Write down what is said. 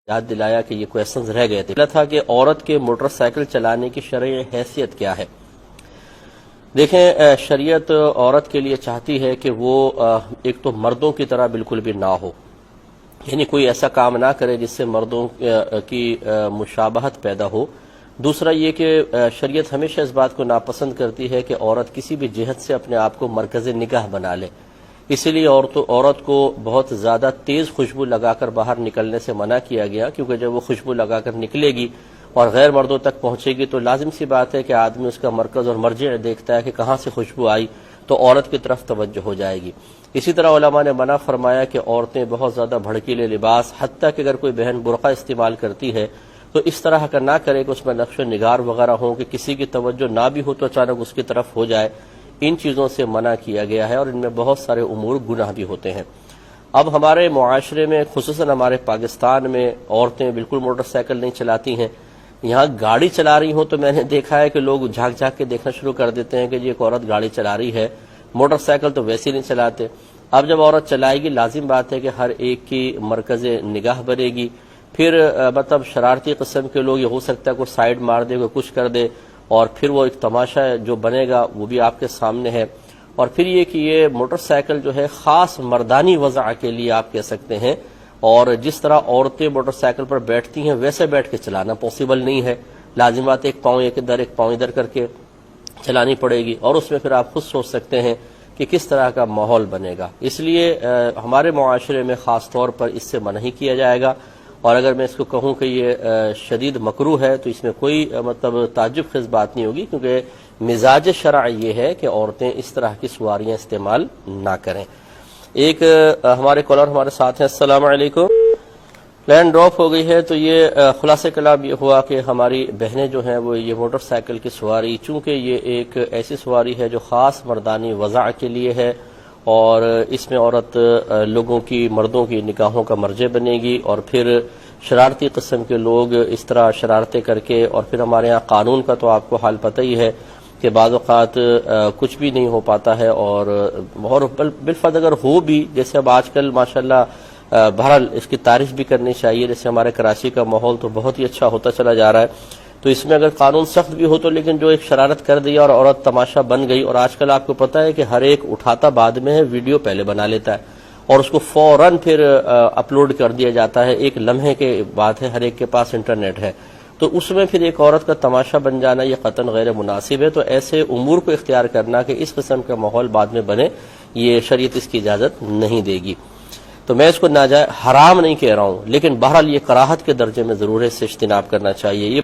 یاد دلایا کہ یہ کویسچنز رہ گئے تھے تھا کہ عورت کے موٹر سائیکل چلانے کی شرعی حیثیت کیا ہے۔ دیکھیں، شریعت عورت کے لیے چاہتی ہے کہ وہ ایک تو مردوں کی طرح بالکل بھی نہ ہو، یعنی کوئی ایسا کام نہ کرے جس سے مردوں کی مشابہت پیدا ہو۔ دوسرا یہ کہ شریعت ہمیشہ اس بات کو ناپسند کرتی ہے کہ عورت کسی بھی جہت سے اپنے آپ کو مرکز نگاہ بنا لے، اسی لیے عورت کو بہت زیادہ تیز خوشبو لگا کر باہر نکلنے سے منع کیا گیا، کیونکہ جب وہ خوشبو لگا کر نکلے گی اور غیر مردوں تک پہنچے گی تو لازم سی بات ہے کہ آدمی اس کا مرکز اور مرجع دیکھتا ہے کہ کہاں سے خوشبو آئی تو عورت کی طرف توجہ ہو جائے گی۔ اسی طرح علماء نے منع فرمایا کہ عورتیں بہت زیادہ بھڑکیلے لباس، حتیٰ کہ اگر کوئی بہن برقع استعمال کرتی ہے تو اس طرح کا نہ کرے کہ اس میں نقش و نگار وغیرہ ہوں کہ کسی کی توجہ نہ بھی ہو تو اچانک اس کی طرف ہو جائے۔ ان چیزوں سے منع کیا گیا ہے اور ان میں بہت سارے امور گناہ بھی ہوتے ہیں۔ اب ہمارے معاشرے میں خصوصاً ہمارے پاکستان میں عورتیں بالکل موٹر سائیکل نہیں چلاتی ہیں۔ یہاں گاڑی چلا رہی ہوں تو میں نے دیکھا ہے کہ لوگ جھانک جھانک کے دیکھنا شروع کر دیتے ہیں کہ یہ ایک عورت گاڑی چلا رہی ہے، موٹر سائیکل تو ویسے نہیں چلاتے۔ اب جب عورت چلائے گی لازم بات ہے کہ ہر ایک کی مرکز نگاہ بنے گی، پھر مطلب شرارتی قسم کے لوگ یہ ہو سکتا ہے کوئی سائیڈ مار دے، کوئی کچھ کر دے، اور پھر وہ ایک تماشا جو بنے گا وہ بھی آپ کے سامنے ہے۔ اور پھر یہ کہ یہ موٹر سائیکل جو ہے خاص مردانی وضع کے لیے آپ کہہ سکتے ہیں، اور جس طرح عورتیں موٹر سائیکل پر بیٹھتی ہیں ویسے بیٹھ کے چلانا پاسبل نہیں ہے، لازمات ایک پاؤں ایک پاؤں ادھر کر کے چلانی پڑے گی، اور اس میں پھر آپ خود سوچ سکتے ہیں کہ کس طرح کا ماحول بنے گا۔ اس لیے ہمارے معاشرے میں خاص طور پر اس سے منع کیا جائے گا، اور اگر میں اس کو کہوں کہ یہ شدید مکروہ ہے تو اس میں کوئی مطلب تعجب خیز بات نہیں ہوگی، کیونکہ مزاج شرع یہ ہے کہ عورتیں اس طرح کی سواریاں استعمال نہ کریں۔ ایک ہمارے کالر ہمارے ساتھ ہیں۔ السلام علیکم۔ لائن ڈراپ ہو گئی ہے، تو یہ خلاصہ کلام یہ ہوا کہ ہماری بہنیں جو ہیں وہ یہ موٹر سائیکل کی سواری، چونکہ یہ ایک ایسی سواری ہے جو خاص مردانی وضع کے لیے ہے، اور اس میں عورت لوگوں کی، مردوں کی نگاہوں کا مرجع بنے گی، اور پھر شرارتی قسم کے لوگ اس طرح شرارتیں کر کے، اور پھر ہمارے ہاں قانون کا تو آپ کو حال پتہ ہی ہے کہ بعض اوقات کچھ بھی نہیں ہو پاتا ہے، اور بالفرض اگر ہو بھی، جیسے اب آج کل ماشاءاللہ بہرحال اس کی تعریف بھی کرنی چاہیے، جیسے ہمارے کراچی کا ماحول تو بہت ہی اچھا ہوتا چلا جا رہا ہے، تو اس میں اگر قانون سخت بھی ہو تو لیکن جو ایک شرارت کر دیا اور عورت تماشا بن گئی، اور آج کل آپ کو پتہ ہے کہ ہر ایک اٹھاتا بعد میں ہے، ویڈیو پہلے بنا لیتا ہے اور اس کو فوراً پھر اپلوڈ کر دیا جاتا ہے، ایک لمحے کے بات ہے، ہر ایک کے پاس انٹرنیٹ ہے، تو اس میں پھر ایک عورت کا تماشا بن جانا یہ قطعاً غیر مناسب ہے۔ تو ایسے امور کو اختیار کرنا کہ اس قسم کا ماحول بعد میں بنے، یہ شریعت اس کی اجازت نہیں دے گی۔ تو میں اس کو ناجائز حرام نہیں کہہ رہا ہوں، لیکن بہرحال یہ کراہت کے درجے میں ضرور ہے، اس سے اجتناب کرنا چاہیے۔ یہ